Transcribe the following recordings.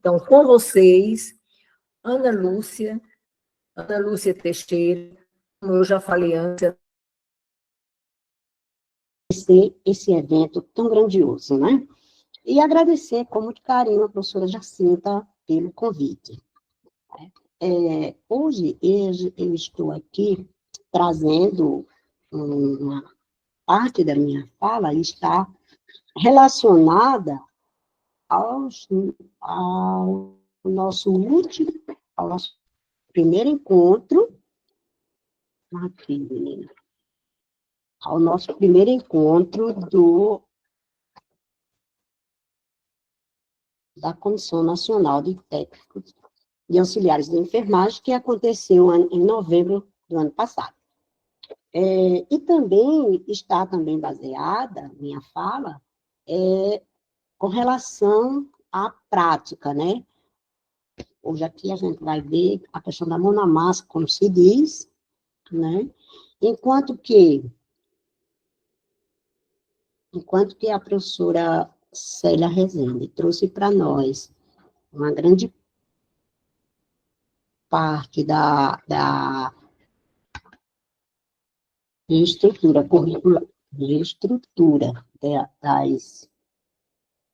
Então, com vocês, Ana Lúcia Teixeira, como eu já falei antes, esse evento tão grandioso, né? E agradecer com muito carinho a professora Jacinta pelo convite. Hoje eu estou aqui trazendo uma parte da minha fala, está relacionada ao nosso primeiro encontro, aqui, menina, ao nosso primeiro encontro da Comissão Nacional de Técnicos e Auxiliares de Enfermagem, que aconteceu em novembro do ano passado. E também está baseada, minha fala, com relação à prática, né? Hoje aqui a gente vai ver a questão da mão na massa, como se diz, né? Enquanto que a professora Célia Rezende trouxe para nós uma grande parte da estrutura curricular, das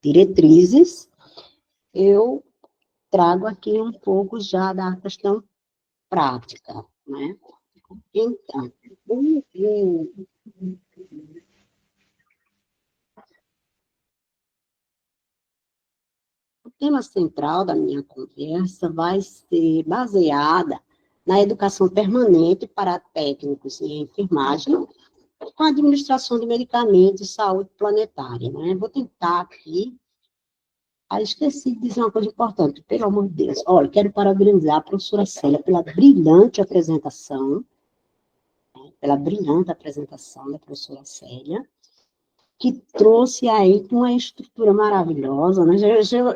diretrizes, eu trago aqui um pouco já da questão prática, né? Então, o tema central da minha conversa vai ser baseada na educação permanente para técnicos em enfermagem, com a administração de medicamentos e saúde planetária, né? Vou tentar aqui. Esqueci de dizer uma coisa importante, pelo amor de Deus. Olha, quero parabenizar a professora Célia pela brilhante apresentação, da professora Célia, que trouxe aí uma estrutura maravilhosa, né?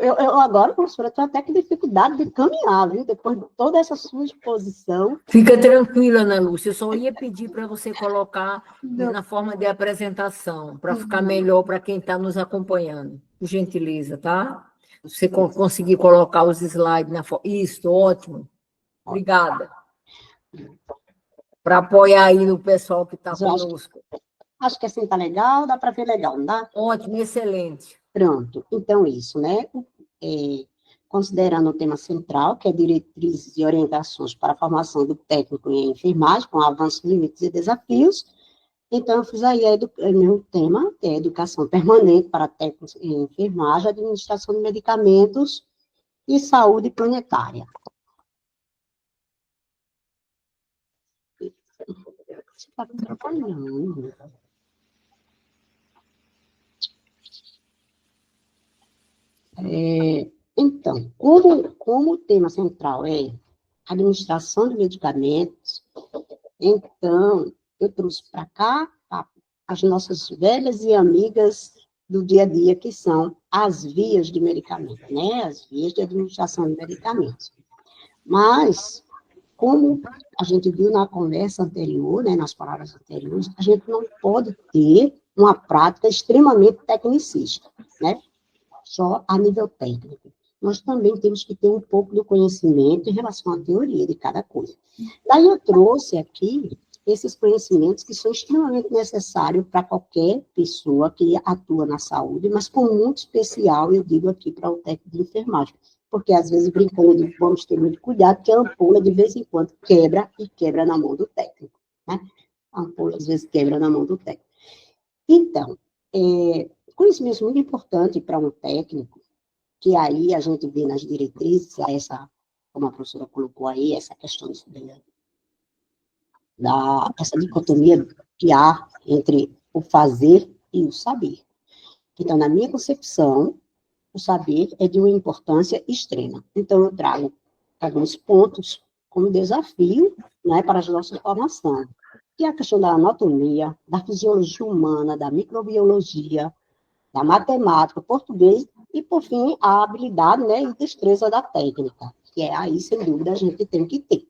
Eu agora, professora, estou até com dificuldade de caminhar, viu? Depois de toda essa sua exposição. Fica tranquila, Ana Lúcia, eu só ia pedir para você colocar na forma de apresentação, para ficar melhor para quem está nos acompanhando. Por gentileza, tá? Você conseguir colocar os slides na forma. Isso, ótimo. Obrigada. Para apoiar aí o pessoal que está conosco. Acho que assim está legal, dá para ver legal, não dá? Ótimo, excelente. Pronto, então isso, né? Considerando o tema central, que é diretrizes e orientações para a formação do técnico em enfermagem, com avanços, limites e desafios, então eu fiz aí meu tema, que é educação permanente para técnicos em enfermagem, administração de medicamentos e saúde planetária. Você está atrapalhando. Então, como o tema central é administração de medicamentos, então, eu trouxe para cá as nossas velhas e amigas do dia a dia, que são as vias de medicamento, né? As vias de administração de medicamentos. Mas, como a gente viu na conversa anterior, né, nas palavras anteriores, a gente não pode ter uma prática extremamente tecnicista, né? Só a nível técnico. Nós também temos que ter um pouco do conhecimento em relação à teoria de cada coisa. Daí eu trouxe aqui esses conhecimentos que são extremamente necessários para qualquer pessoa que atua na saúde, mas com muito especial, eu digo aqui, para o técnico de enfermagem, porque às vezes brincando, vamos ter muito cuidado, que a ampola de vez em quando quebra na mão do técnico, né? A ampola às vezes quebra na mão do técnico. Então, conhecimento muito importante para um técnico, que aí a gente vê nas diretrizes, como a professora colocou aí, essa questão essa dicotomia que há entre o fazer e o saber. Então, na minha concepção, o saber é de uma importância extrema. Então, eu trago alguns pontos como desafio, né, para a nossa formação, que é a questão da anatomia, da fisiologia humana, da microbiologia, da matemática, português, e, por fim, a habilidade, né, e destreza da técnica, que aí, sem dúvida, a gente tem que ter.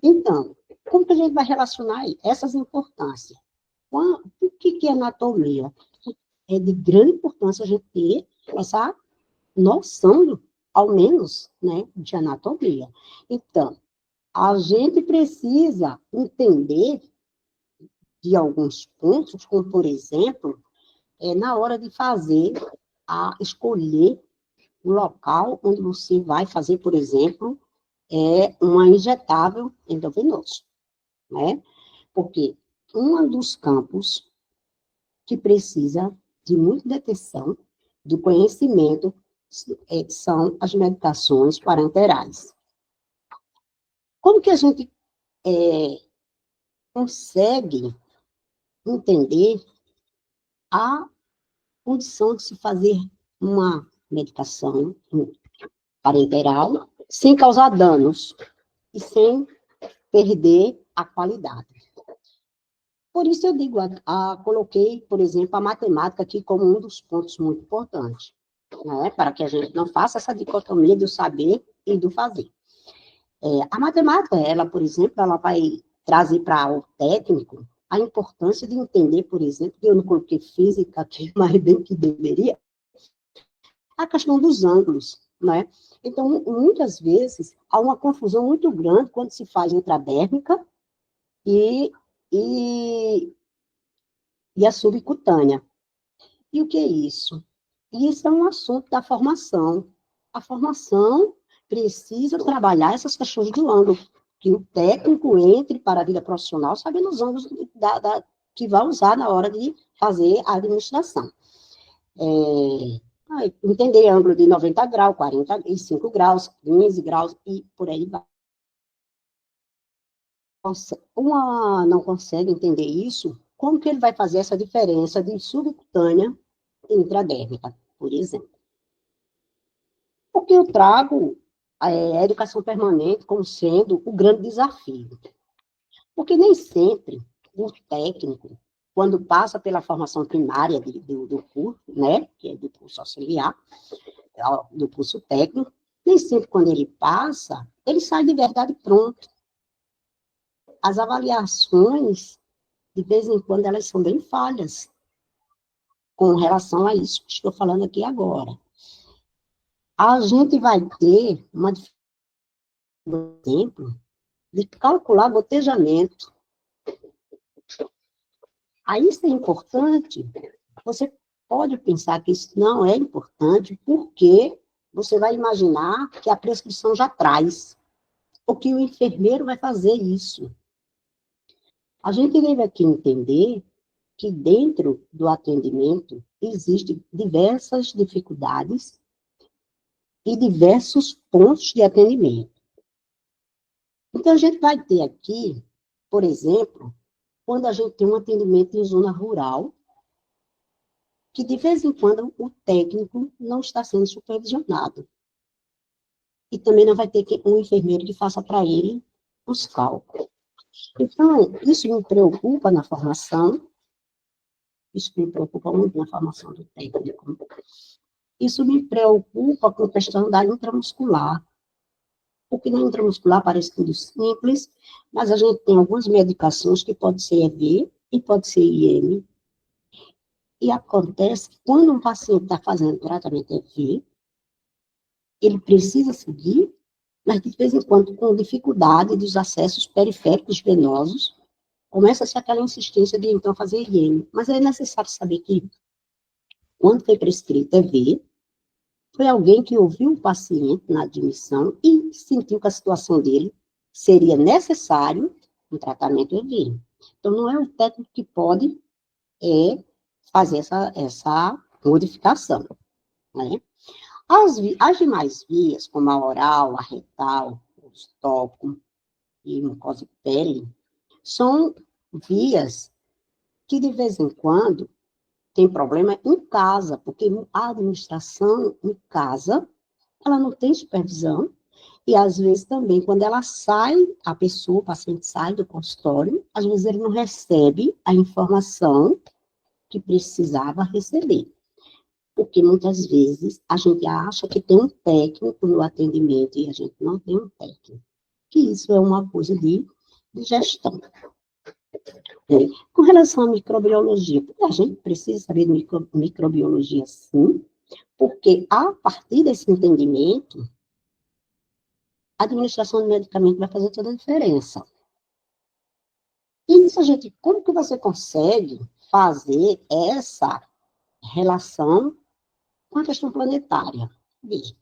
Então, como que a gente vai relacionar essas importâncias? O que é anatomia? É de grande importância a gente ter essa noção ao menos, né, de anatomia. Então, a gente precisa entender de alguns pontos, como, por exemplo, na hora de escolher o local onde você vai fazer, por exemplo, uma injetável endovenoso, né? Porque um dos campos que precisa de muita detenção, do conhecimento, são as medicações parenterais. Como que a gente consegue entender a condição de se fazer uma medicação parenteral sem causar danos e sem perder a qualidade? Por isso eu digo, coloquei, por exemplo, a matemática aqui como um dos pontos muito importantes, né, para que a gente não faça essa dicotomia do saber e do fazer. A matemática, ela, por exemplo, ela vai trazer para o técnico a importância de entender, por exemplo, que eu não coloquei física aqui, mas bem que deveria, a questão dos ângulos, né? Então, muitas vezes, há uma confusão muito grande quando se faz intradérmica e a subcutânea. E o que é isso? Isso é um assunto da formação. A formação precisa trabalhar essas questões do ângulo, que o técnico entre para a vida profissional sabendo os ângulos que vai usar na hora de fazer a administração. Entender ângulo de 90 graus, 45 graus, 15 graus e por aí vai. Uma não consegue entender isso, como que ele vai fazer essa diferença de subcutânea e intradérmica, por exemplo? Porque eu trago a educação permanente como sendo o grande desafio. Porque nem sempre o técnico, quando passa pela formação primária do curso, né, que é do curso auxiliar, do curso técnico, nem sempre quando ele passa, ele sai de verdade pronto. As avaliações, de vez em quando, elas são bem falhas com relação a isso que estou falando aqui agora. A gente vai ter uma dificuldade, por exemplo, de calcular gotejamento. Aí isso é importante. Você pode pensar que isso não é importante, porque você vai imaginar que a prescrição já traz, ou que o enfermeiro vai fazer isso. A gente deve aqui entender que dentro do atendimento existem diversas dificuldades e diversos pontos de atendimento. Então, a gente vai ter aqui, por exemplo, quando a gente tem um atendimento em zona rural, que de vez em quando o técnico não está sendo supervisionado. E também não vai ter um enfermeiro que faça para ele os cálculos. Então, isso me preocupa na formação, isso me preocupa muito na formação do técnico. Isso me preocupa com a questão da intramuscular, porque na intramuscular parece tudo simples, mas a gente tem algumas medicações que pode ser EV e pode ser IM, e acontece que quando um paciente está fazendo tratamento EV, ele precisa seguir, mas de vez em quando, com dificuldade dos acessos periféricos venosos, começa-se aquela insistência de então fazer IM. Mas é necessário saber que, quando foi prescrito EV, foi alguém que ouviu o paciente na admissão e sentiu que a situação dele seria necessário um tratamento EV. Então, não é o técnico que pode fazer essa modificação, né? As demais vias, como a oral, a retal, o estómago e mucosa de pele, são vias que, de vez em quando, tem problema em casa, porque a administração em casa, ela não tem supervisão, e às vezes também, quando ela sai, o paciente sai do consultório, às vezes ele não recebe a informação que precisava receber. Porque muitas vezes a gente acha que tem um técnico no atendimento e a gente não tem um técnico. Que isso é uma coisa de gestão. Com relação à microbiologia, a gente precisa saber de microbiologia, sim, Porque, a partir desse entendimento, a administração do medicamento vai fazer toda a diferença. E isso, gente, como que você consegue fazer essa relação com a questão planetária? Veja,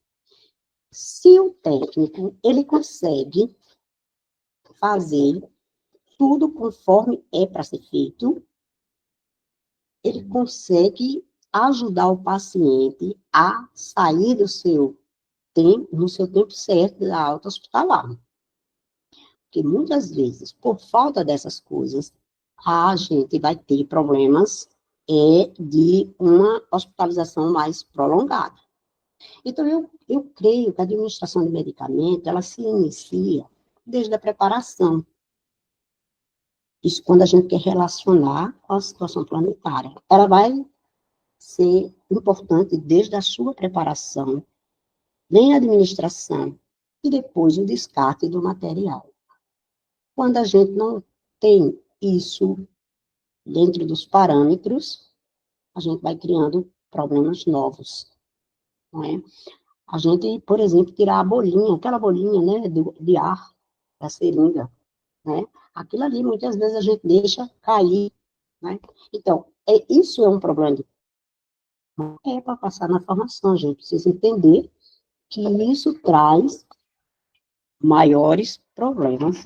se o técnico, ele consegue fazer tudo conforme é para ser feito, ele consegue ajudar o paciente a sair do seu tempo, no seu tempo certo da alta hospitalar. Porque muitas vezes, por falta dessas coisas, a gente vai ter problemas de uma hospitalização mais prolongada. Então, eu creio que a administração de medicamento, ela se inicia desde a preparação. Isso quando a gente quer relacionar com a situação planetária. Ela vai ser importante desde a sua preparação, vem a administração e depois o descarte do material. Quando a gente não tem isso dentro dos parâmetros, a gente vai criando problemas novos, não é? A gente, por exemplo, tirar a bolinha, aquela bolinha, né, de ar da seringa, né? Aquilo ali, muitas vezes, a gente deixa cair, né? Então, isso é um problema. É para passar na formação, a gente precisa entender que isso traz maiores problemas.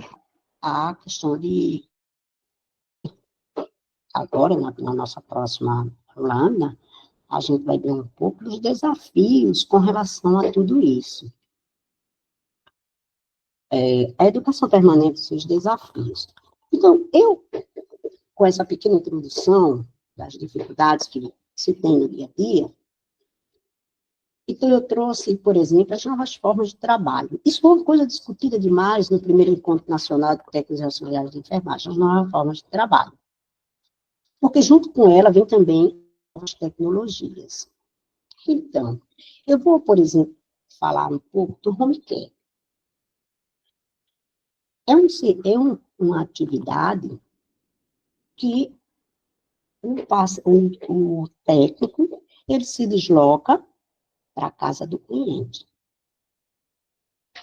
A questão de, agora, na nossa próxima lâmina, a gente vai ver um pouco dos desafios com relação a tudo isso. A educação permanente e seus desafios. Então, com essa pequena introdução das dificuldades que se tem no dia a dia, então eu trouxe, por exemplo, as novas formas de trabalho. Isso foi uma coisa discutida demais no primeiro Encontro Nacional de Técnicos e Auxiliares de Enfermagem, as novas formas de trabalho. Porque junto com ela vem também as tecnologias. Então, eu vou, por exemplo, falar um pouco do home care. Uma atividade que o técnico, ele se desloca para a casa do cliente.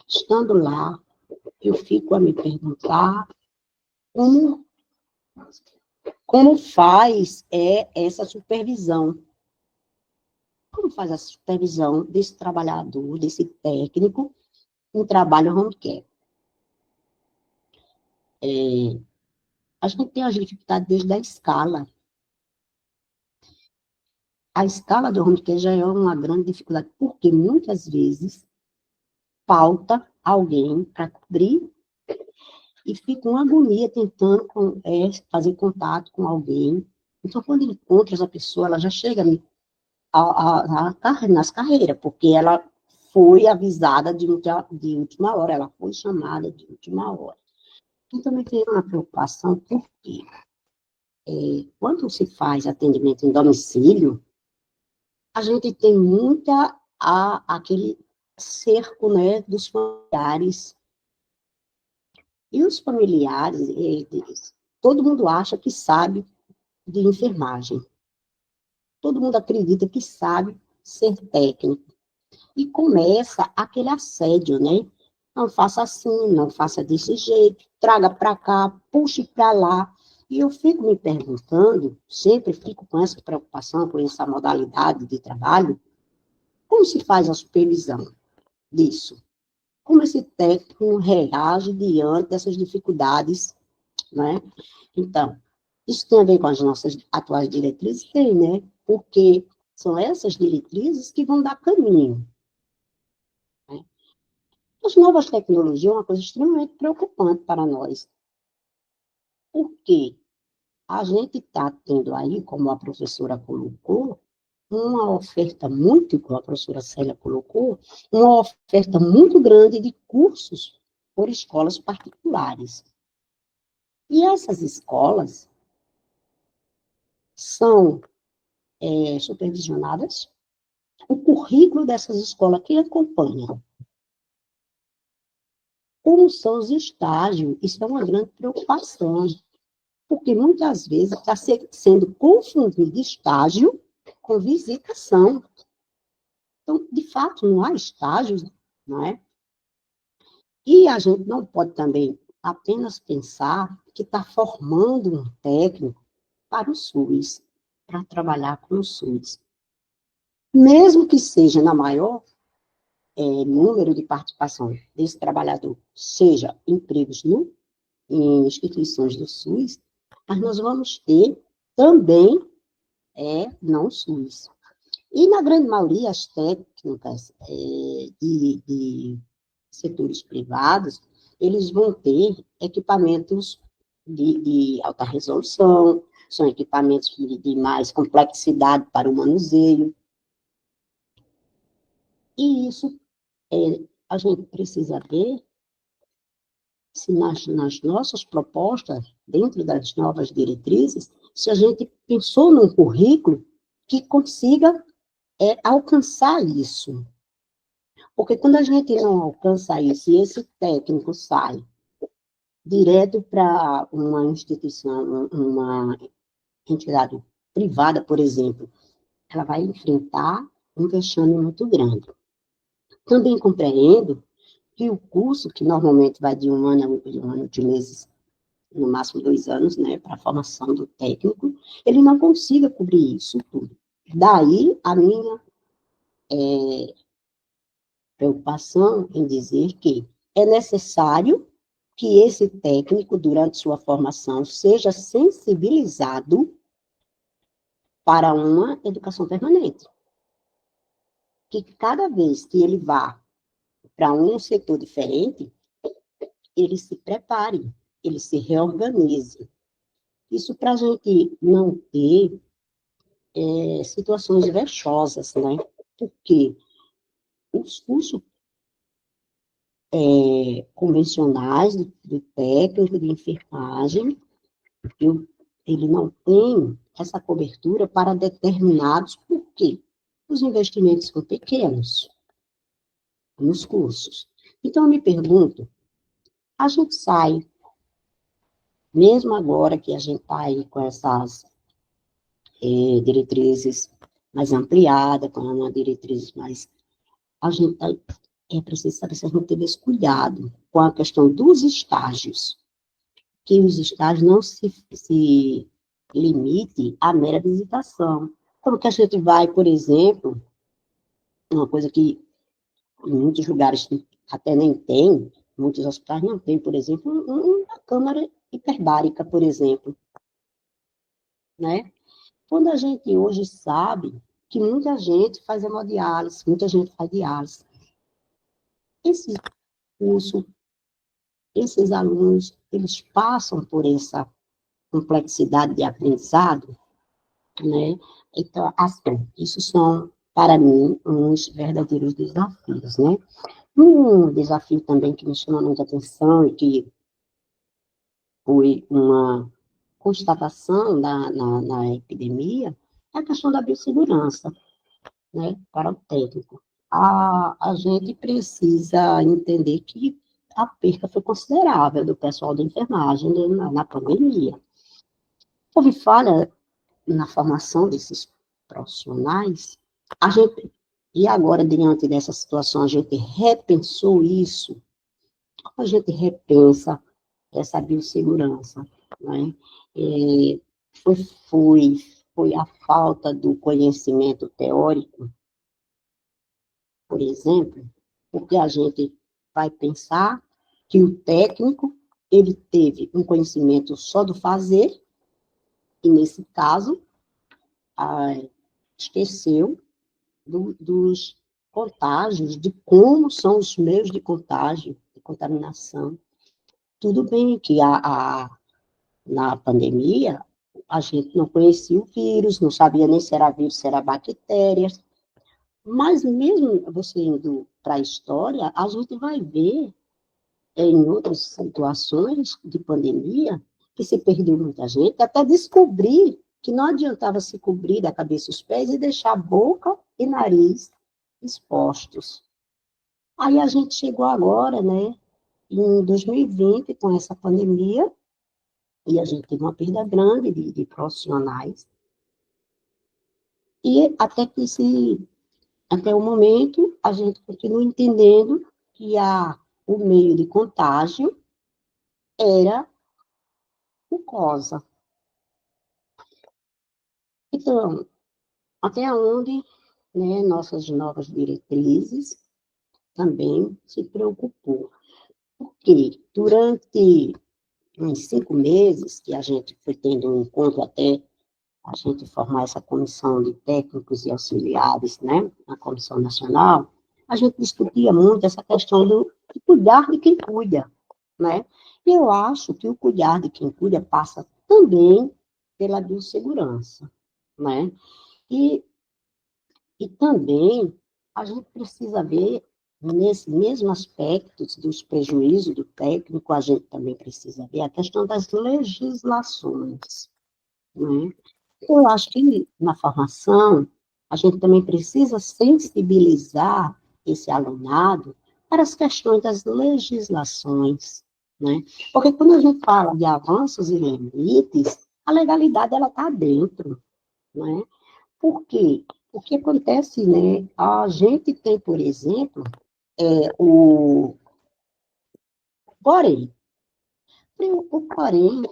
Estando lá, eu fico a me perguntar como faz essa supervisão. Como faz a supervisão desse trabalhador, desse técnico, em trabalho home care? A gente tem as dificuldades desde a escala. A escala do home care já é uma grande dificuldade, porque muitas vezes falta alguém para cobrir e fica uma agonia tentando fazer contato com alguém. Então, quando encontra essa pessoa, ela já chega nas carreiras, porque ela foi avisada de última hora, ela foi chamada de última hora. Então, também tem uma preocupação, porque quando se faz atendimento em domicílio, a gente tem aquele cerco, né, dos familiares. E os familiares, todo mundo acha que sabe de enfermagem. Todo mundo acredita que sabe ser técnico. E começa aquele assédio, né? Não faça assim, não faça desse jeito, traga para cá, puxe para lá. E eu fico me perguntando, sempre fico com essa preocupação, com essa modalidade de trabalho, como se faz a supervisão disso? Como esse técnico reage diante dessas dificuldades, né? Então, isso tem a ver com as nossas atuais diretrizes? Tem, né? Porque são essas diretrizes que vão dar caminho. Né? As novas tecnologias é uma coisa extremamente preocupante para nós. Porque a gente está tendo aí, como a professora colocou, uma oferta muito, como a professora Célia colocou, uma oferta muito grande de cursos por escolas particulares. E essas escolas são supervisionadas. O currículo dessas escolas, quem acompanha? Como são os estágios? Isso é uma grande preocupação, porque muitas vezes está sendo confundido estágio com visitação. Então, de fato, não há estágios, não é? E a gente não pode também apenas pensar que está formando um técnico para o SUS, para trabalhar com o SUS. Mesmo que seja na maior número de participação desse trabalhador, seja empregos em instituições do SUS, mas nós vamos ter também não SUS. E, na grande maioria, as técnicas de setores privados, eles vão ter equipamentos de alta resolução, são equipamentos de mais complexidade para o manuseio. E isso a gente precisa ver se nas nossas propostas, dentro das novas diretrizes, se a gente pensou num currículo que consiga alcançar isso. Porque quando a gente não alcança isso, e esse técnico sai direto para uma instituição, uma entidade privada, por exemplo, ela vai enfrentar um vexame muito grande. Também compreendo que o curso, que normalmente vai de um ano a um ano de meses, no máximo 2 anos, né, para a formação do técnico, ele não consiga cobrir isso tudo. Daí a minha preocupação em dizer que é necessário que esse técnico, durante sua formação, seja sensibilizado para uma educação permanente. Que cada vez que ele vá para um setor diferente, ele se prepare, ele se reorganize. Isso para a gente não ter situações vexosas, né? Porque os cursos convencionais de técnico de enfermagem, ele não tem essa cobertura para determinados, por quê? Os investimentos são pequenos nos cursos. Então, eu me pergunto, a gente sai, mesmo agora que a gente está aí com essas diretrizes mais ampliadas, com uma diretriz mais... A gente precisa saber se a gente teve esse cuidado com a questão dos estágios, que os estágios não se limite à mera visitação. Como que a gente vai, por exemplo, uma coisa que em muitos lugares até nem tem, muitos hospitais não tem, por exemplo, uma câmara hiperbárica, por exemplo, né? Quando a gente hoje sabe que muita gente faz hemodiálise, muita gente faz diálise, esse curso, esses alunos, eles passam por essa complexidade de aprendizado, né? Então, assim, isso são, para mim, uns verdadeiros desafios, né? Um desafio também que me chama muita atenção e que foi uma constatação na epidemia é a questão da biossegurança, né, para o técnico. A gente precisa entender que a perca foi considerável do pessoal da enfermagem, né, na pandemia. Houve falha na formação desses profissionais, e agora, diante dessa situação, a gente repensou isso, a gente repensa essa biossegurança, né? Foi, foi, foi a falta do conhecimento teórico, por exemplo, porque a gente vai pensar que o técnico, ele teve um conhecimento só do fazer, e nesse caso, esqueceu dos contágios, de como são os meios de contágio, de contaminação. Tudo bem que na pandemia, a gente não conhecia o vírus, não sabia nem se era vírus, se era bactéria, mas mesmo você indo para a história, a gente vai ver em outras situações de pandemia que se perdeu muita gente, até descobrir que não adiantava se cobrir da cabeça os pés e deixar boca e nariz expostos. Aí a gente chegou agora, né, em 2020, com essa pandemia, e a gente teve uma perda grande de profissionais, e até que se Até o momento, a gente continua entendendo que o meio de contágio era mucosa. Então, até onde, né, nossas novas diretrizes também se preocupou. Porque durante uns 5 meses que a gente foi tendo um encontro até a gente formar essa comissão de técnicos e auxiliares, né, na Comissão Nacional, a gente discutia muito essa questão de cuidar de quem cuida, né? E eu acho que o cuidar de quem cuida passa também pela biossegurança, né? E, e também a gente precisa ver, nesse mesmo aspecto dos prejuízos do técnico, a gente também precisa ver a questão das legislações, né? Eu acho que na formação, a gente também precisa sensibilizar esse alunado para as questões das legislações, né? Porque quando a gente fala de avanços e limites, a legalidade ela está dentro, né? Por quê? O que acontece, né? A gente tem, por exemplo, o porém. Porém,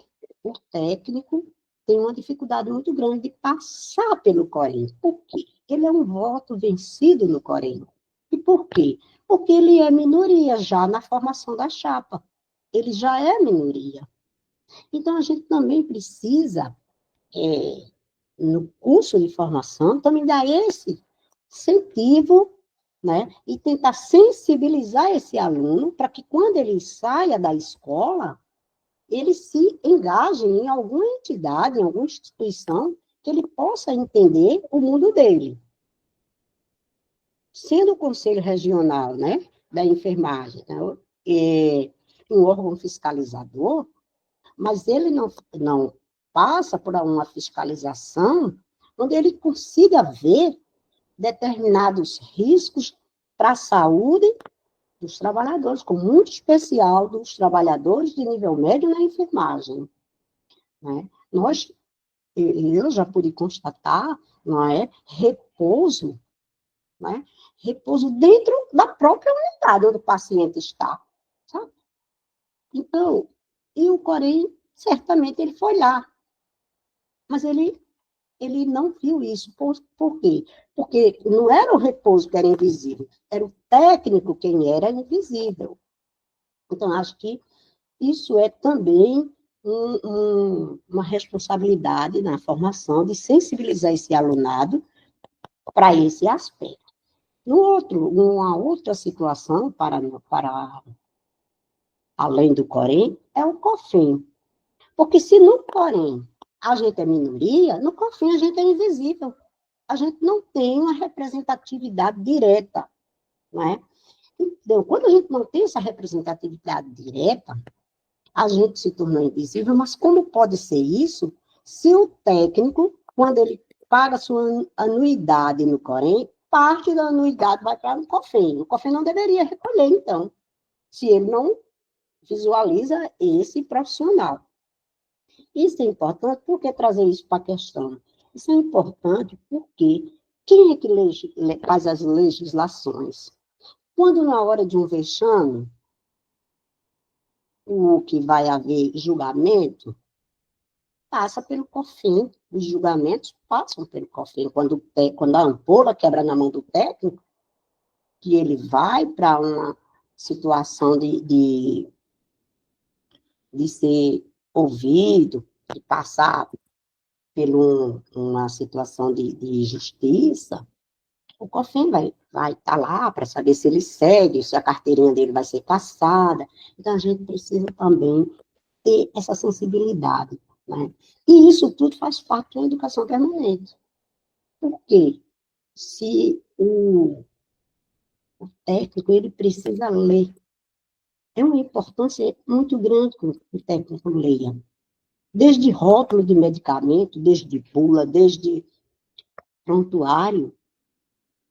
o técnico tem uma dificuldade muito grande de passar pelo Corém. Por quê? Ele é um voto vencido no Corém. E por quê? Porque ele é minoria já na formação da chapa. Ele já é minoria. Então, a gente também precisa, no curso de formação, também dar esse incentivo, né? E tentar sensibilizar esse aluno para que, quando ele saia da escola, ele se engaje em alguma entidade, em alguma instituição, que ele possa entender o mundo dele. Sendo o Conselho Regional, né, da Enfermagem, né, um órgão fiscalizador, mas ele não passa por uma fiscalização onde ele consiga ver determinados riscos para a saúde dos trabalhadores, com muito especial dos trabalhadores de nível médio na enfermagem. Né? Eu já pude constatar, não é, repouso, né? Repouso dentro da própria unidade onde o paciente está, sabe? Então, e o Corém, certamente ele foi lá, mas ele não viu isso. Por quê? Porque não era o repouso que era invisível, era o técnico quem era invisível. Então, acho que isso é também uma responsabilidade na formação de sensibilizar esse alunado para esse aspecto. Uma outra situação, para além do Corém, é o COFIN. Porque se no Corém a gente é minoria, no COFIN a gente é invisível. A gente não tem uma representatividade direta, não é? Então, quando a gente não tem essa representatividade direta, a gente se tornou invisível, mas como pode ser isso se o técnico, quando ele paga sua anuidade no Corém, parte da anuidade vai para o COFEN. O COFEN não deveria recolher, então, se ele não visualiza esse profissional. Isso é importante, por que trazer isso para a questão? Isso é importante porque quem é que faz as legislações? Quando na hora de um vexame, o que vai haver julgamento, passa pelo COFIN, os julgamentos passam pelo COFIN. Quando a ampola quebra na mão do técnico, que ele vai para uma situação de ser ouvido, de passar por uma situação de justiça, o COFIN vai estar lá para saber se ele segue, se a carteirinha dele vai ser passada. Então, a gente precisa também ter essa sensibilidade, né? E isso tudo faz parte da educação permanente. Por quê? Se o técnico ele precisa ler, é uma importância muito grande que o técnico leia. Desde rótulo de medicamento, desde bula, desde prontuário,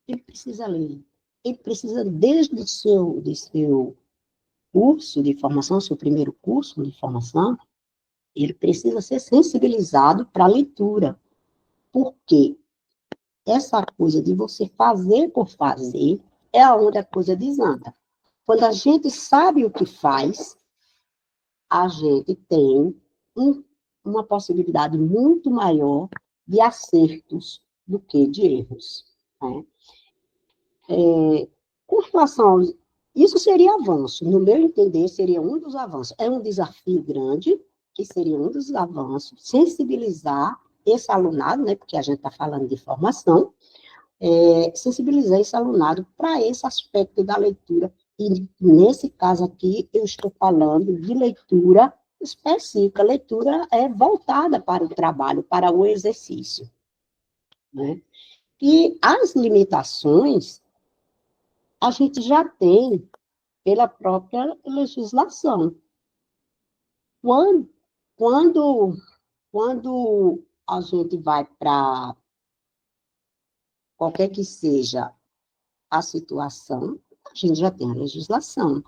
ele precisa ler. Ele precisa, desde o seu curso de formação, seu primeiro curso de formação, ele precisa ser sensibilizado para a leitura. Por quê? essa coisa de você fazer por fazer é onde a coisa desanda. Quando a gente sabe o que faz, a gente tem uma possibilidade muito maior de acertos do que de erros, né? Com relação aos... Isso seria avanço, no meu entender, seria um dos avanços. É um desafio grande, que seria um dos avanços, sensibilizar esse alunado, né, porque a gente está falando de formação, sensibilizar esse alunado para esse aspecto da leitura. E, nesse caso aqui, eu estou falando de leitura específica, leitura voltada para o trabalho, para o exercício, né? E as limitações a gente já tem pela própria legislação. Quando, quando, quando a gente vai para qualquer que seja a situação, a gente já tem a legislação.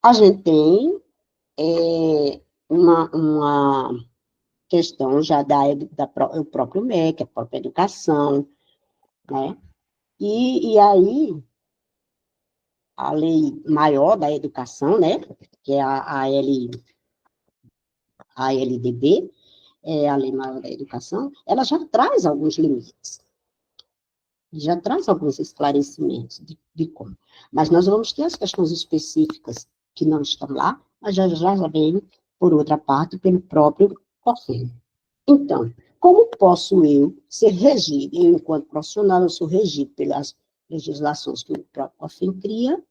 A gente tem uma questão já o próprio MEC, a própria educação, né? E aí, a lei maior da educação, né, que é a LDB, a Lei Maior da Educação, ela já traz alguns limites, já traz alguns esclarecimentos de como. Mas nós vamos ter as questões específicas que não estão lá, mas já vem, por outra parte, pelo próprio COFIN. Então, como posso eu ser regido? Eu, enquanto profissional, eu sou regido pelas legislações que o próprio COFIN cria,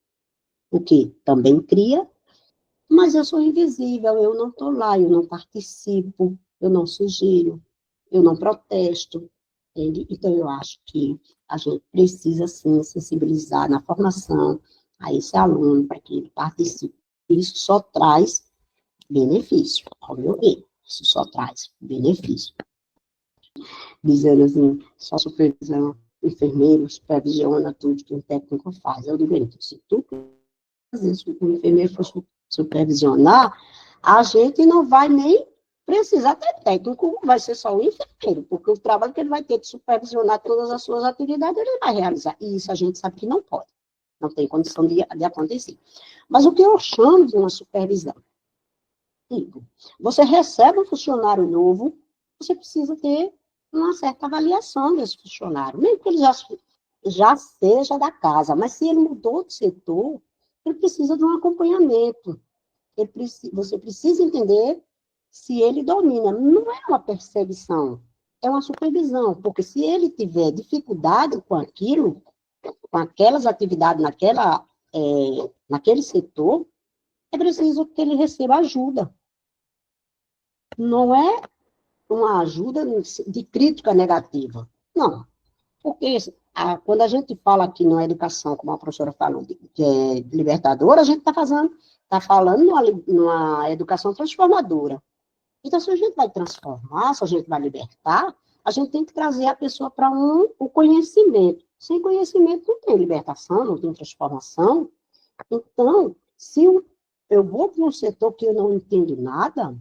o que também cria, mas eu sou invisível, eu não estou lá, eu não participo, eu não sugiro, eu não protesto, entende? Então, eu acho que a gente precisa, sim, sensibilizar na formação a esse aluno para que ele participe. Isso só traz benefício, ao meu ver, isso só traz benefício. Dizendo assim, só supervisão, enfermeiro, supervisiona tudo que um técnico faz. Eu digo, então, se tu se o enfermeiro for supervisionar, a gente não vai nem precisar ter técnico, vai ser só o enfermeiro, porque o trabalho que ele vai ter de supervisionar todas as suas atividades, ele vai realizar. E isso a gente sabe que não pode, não tem condição de acontecer. Mas o que eu chamo de uma supervisão? Tipo, você recebe um funcionário novo, você precisa ter uma certa avaliação desse funcionário, mesmo que ele já seja da casa, mas se ele mudou de setor, ele precisa de um acompanhamento. Você precisa entender se ele domina. Não é uma perseguição, é uma supervisão, porque se ele tiver dificuldade com aquilo, com aquelas atividades naquele setor, é preciso que ele receba ajuda. Não é uma ajuda de crítica negativa. Não. Porque quando a gente fala aqui na educação, como a professora falou, que é libertadora, a gente está falando numa educação transformadora. Então, se a gente vai transformar, se a gente vai libertar, a gente tem que trazer a pessoa para o conhecimento. Sem conhecimento não tem libertação, não tem transformação. Então, se eu vou para um setor que eu não entendo nada,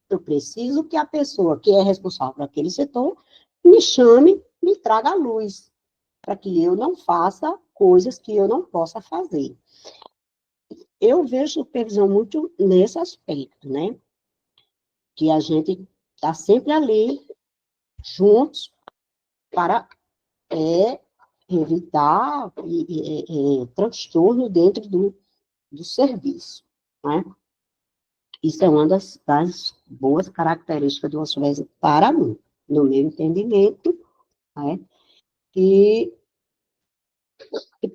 eu preciso que a pessoa que é responsável por aquele setor me chame, me traga a luz, para que eu não faça coisas que eu não possa fazer. Eu vejo supervisão muito nesse aspecto, né? Que a gente está sempre ali, juntos, para evitar transtorno dentro do serviço, né? Isso é uma das boas características do supervisor para mim, no meu entendimento, né? E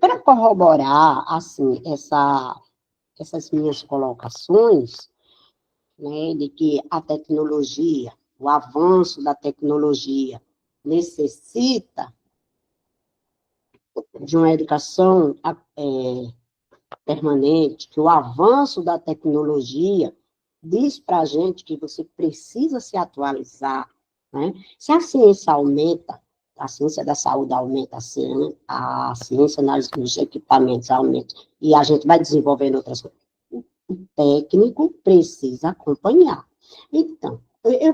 para corroborar, assim, essas minhas colocações, né, de que a tecnologia, o avanço da tecnologia necessita de uma educação permanente, que o avanço da tecnologia diz para a gente que você precisa se atualizar, né? Se a ciência aumenta, a ciência da saúde aumenta, a ciência nos equipamentos aumenta, e a gente vai desenvolvendo outras coisas, o técnico precisa acompanhar. Então,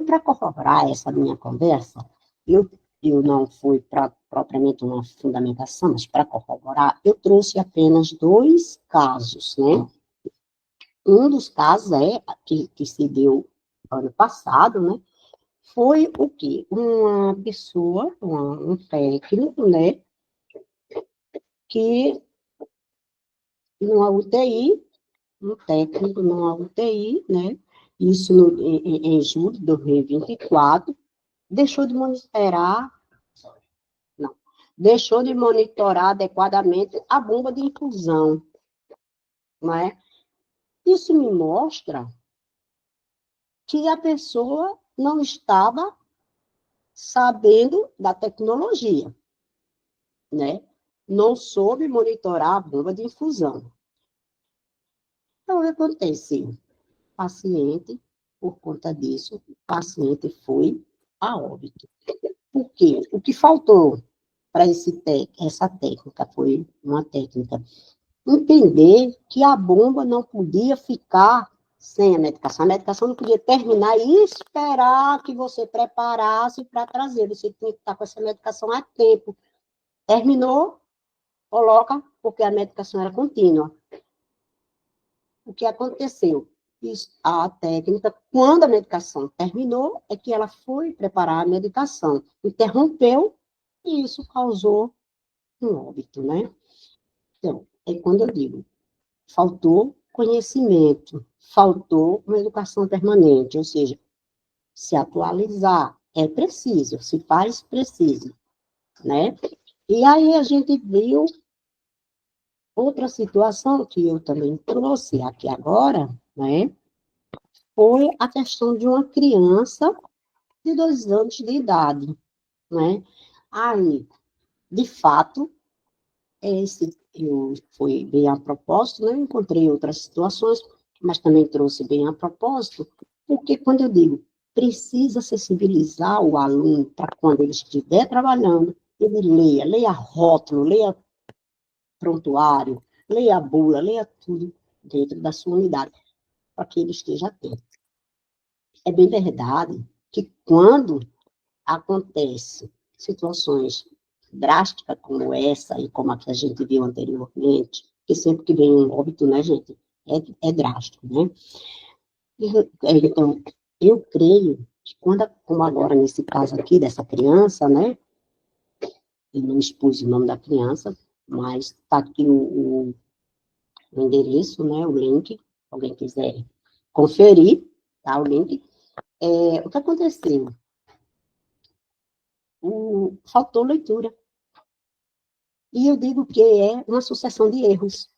para corroborar essa minha conversa, eu eu não fui propriamente uma fundamentação, mas para corroborar, eu trouxe apenas 2 casos, né? Um dos casos que se deu ano passado, né? Foi o quê? Uma pessoa, um técnico, né? Que numa UTI, um técnico numa UTI, né? Isso em julho de 2024, deixou de monitorar, não, deixou de monitorar adequadamente a bomba de infusão, não é? Isso me mostra que a pessoa não estava sabendo da tecnologia, né? Não soube monitorar a bomba de infusão. Então, o que acontece? O paciente, por conta disso, o paciente foi a óbito. Por quê? O que faltou para essa técnica foi uma técnica entender que a bomba não podia ficar sem a medicação. A medicação não podia terminar e esperar que você preparasse para trazer. Você tinha que estar com essa medicação a tempo. Terminou, coloca, porque a medicação era contínua. O que aconteceu? A técnica, quando a medicação terminou, é que ela foi preparar a medicação. Interrompeu, e isso causou um óbito, né? Então, é quando eu digo, faltou conhecimento, faltou uma educação permanente, ou seja, se atualizar é preciso, se faz preciso, né? E aí a gente viu outra situação que eu também trouxe aqui agora, né? Foi a questão de uma criança de 2 anos de idade, né? Aí, de fato, foi bem a propósito, né? Eu encontrei outras situações, mas também trouxe bem a propósito, porque quando eu digo precisa sensibilizar o aluno para quando ele estiver trabalhando, ele leia rótulo, leia prontuário, leia a bula, leia tudo dentro da sua unidade, para que ele esteja atento. É bem verdade que quando acontece situações drásticas como essa e como a que a gente viu anteriormente, que sempre que vem um óbito, né, gente, é drástico, né? Então, eu creio que quando, como agora nesse caso aqui dessa criança, né, eu não expus o nome da criança, mas está aqui o endereço, né, o link, se alguém quiser conferir, tá, o link. O que aconteceu? Faltou leitura. E eu digo que é uma sucessão de erros.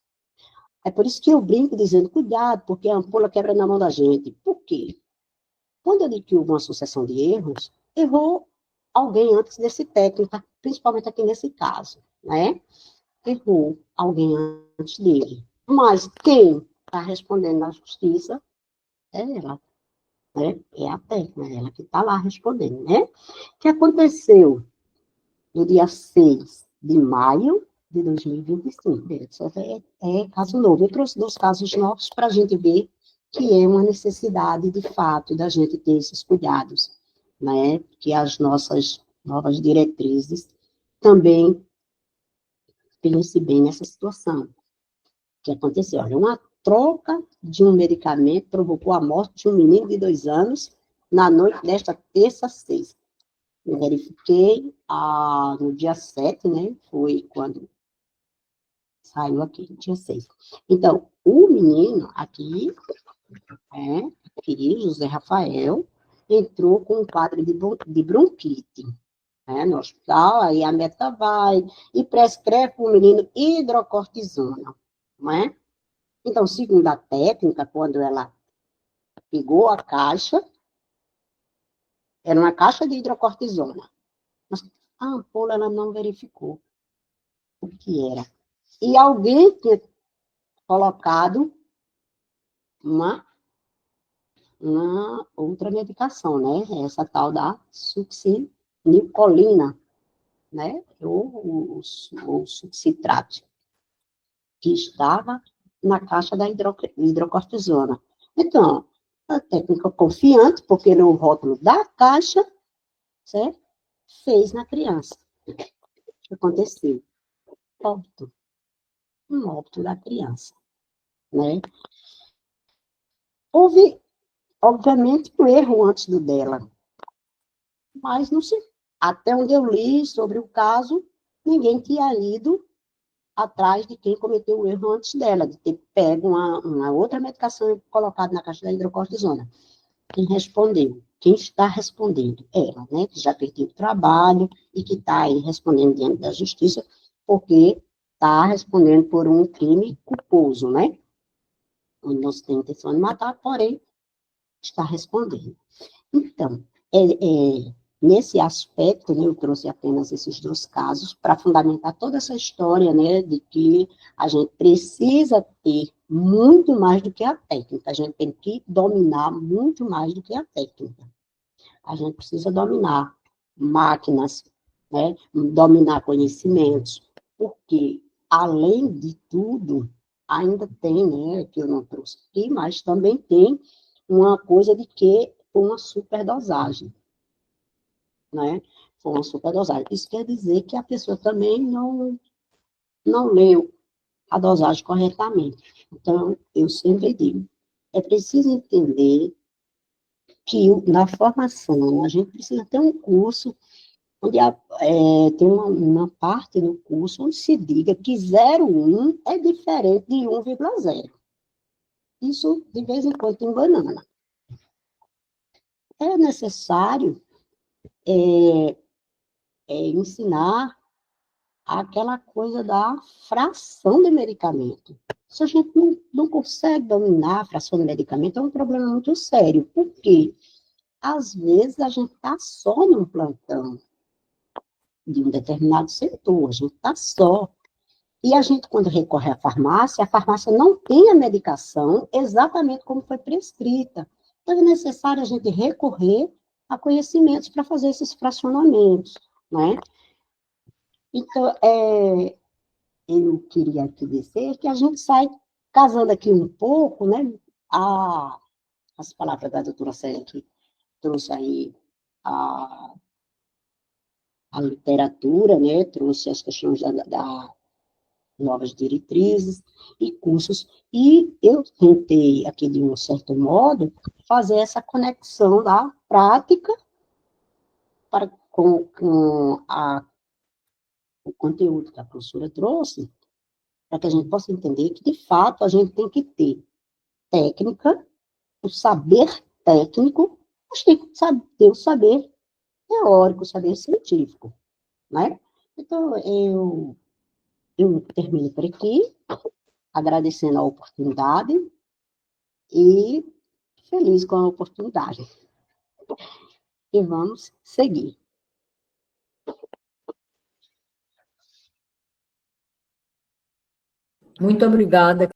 É por isso que eu brinco dizendo, cuidado, porque a ampola quebra na mão da gente. Por quê? Quando eu digo que houve uma sucessão de erros, errou alguém antes desse técnico, principalmente aqui nesse caso, né? Errou alguém antes dele. Mas quem está respondendo na justiça é ela, né? É a técnica, é ela que está lá respondendo, né? O que aconteceu no dia 6 de maio de 2025? Isso é caso novo. Eu trouxe 2 casos novos para a gente ver que é uma necessidade, de fato, da gente ter esses cuidados, né? Que as nossas novas diretrizes também pensem bem nessa situação. O que aconteceu? Olha, uma troca de um medicamento provocou a morte de um menino de 2 anos na noite desta terça-feira. Eu verifiquei no dia 7, né? Foi quando saiu aqui, dia 6. Então, o menino aqui, José Rafael, entrou com um quadro de bronquite, no hospital, aí a médica vai e prescreve para o menino hidrocortisona, não é? Então, segundo a técnica, quando ela pegou a caixa, era uma caixa de hidrocortisona, mas a ampola ela não verificou o que era. E alguém tinha colocado uma outra medicação, né? Essa tal da succinilcolina, né? Ou succitrato, que estava na caixa da hidrocortisona. Então, a técnica confiante, porque no rótulo da caixa, certo? fez na criança. O que aconteceu? Óbito. Um óbito da criança, né? Houve, obviamente, um erro antes do dela, mas não sei. Até onde eu li sobre o caso, ninguém tinha ido atrás de quem cometeu o erro antes dela, de ter pego uma outra medicação e colocado na caixa da hidrocortisona. Quem respondeu? Quem está respondendo? Ela, né? Que já perdeu o trabalho e que está aí respondendo diante da justiça, porque está respondendo por um crime culposo, né? Onde não se tem intenção de matar, porém, está respondendo. Então, nesse aspecto, né, eu trouxe apenas esses dois casos para fundamentar toda essa história, né, de que a gente precisa ter muito mais do que a técnica, a gente tem que dominar muito mais do que a técnica. A gente precisa dominar máquinas, né, dominar conhecimentos, porque, além de tudo, ainda tem, né, que eu não trouxe aqui, mas também tem uma coisa de que uma superdosagem, né? Foi uma superdosagem. Isso quer dizer que a pessoa também não leu a dosagem corretamente. Então, eu sempre digo, é preciso entender que na formação a gente precisa ter um curso onde tem uma parte no curso onde se diga que 0,1 é diferente de 1,0. Isso, de vez em quando, tem banana. É necessário ensinar aquela coisa da fração de medicamento. Se a gente não consegue dominar a fração de medicamento, é um problema muito sério. Por quê? Às vezes, a gente está só num plantão de um determinado setor, a gente está só. E a gente, quando recorre à farmácia, a farmácia não tem a medicação exatamente como foi prescrita. Então, é necessário a gente recorrer a conhecimentos para fazer esses fracionamentos, né? Então, eu queria aqui dizer que a gente sai casando aqui um pouco, né? As palavras da doutora Célia que trouxe aí a, a literatura, né? Trouxe as questões da novas diretrizes e cursos. E eu tentei, aqui de um certo modo, fazer essa conexão da prática com o conteúdo que a professora trouxe, para que a gente possa entender que, de fato, a gente tem que ter técnica, o saber técnico, mas tem que ter o saber teórico, o saber científico, né? Então, eu termino por aqui, agradecendo a oportunidade e feliz com a oportunidade. E vamos seguir. Muito obrigada.